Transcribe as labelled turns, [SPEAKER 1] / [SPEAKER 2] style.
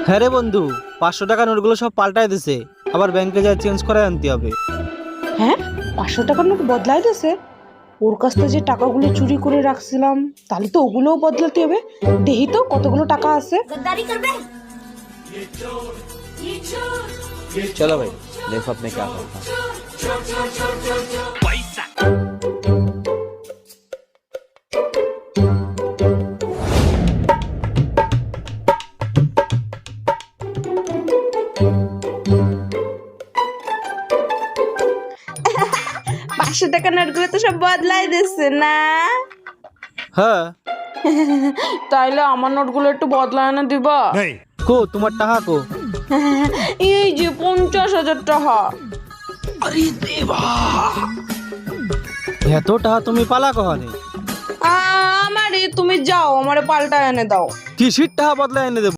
[SPEAKER 1] হ্যাঁ রে বন্ধু, 500 টাকা নোটগুলো সব পাল্টাই দিছে, আবার ব্যাংকে যা চেঞ্জ করে আনতে হবে।
[SPEAKER 2] হ্যাঁ, 500 টাকার নোট বদলাই দিয়েছে। ওর কাছ থেকে যে টাকাগুলো চুরি করে রাখছিলাম, তাহলে তো ওগুলোও বদলাতে হবে। দেখি তো কতগুলো টাকা আছে।
[SPEAKER 3] चलो भाई देखो अपने क्या करता हूँ।
[SPEAKER 2] পাঁচশো টাকার নোটগুলো তো সব বদলাই দিচ্ছে না?
[SPEAKER 1] হ্যাঁ,
[SPEAKER 2] তাইলে আমার নোটগুলো একটু বদলানো দিবা?
[SPEAKER 1] কো তোমার টাকা কো?
[SPEAKER 2] এই যে 50,000 টাকা।
[SPEAKER 1] এত টাকা তুমি পালা কহানে?
[SPEAKER 2] আমারে তুমি যাও, আমারে পাল্টা এনে দাও।
[SPEAKER 1] কিসির টাকা বদলা এনে দেব?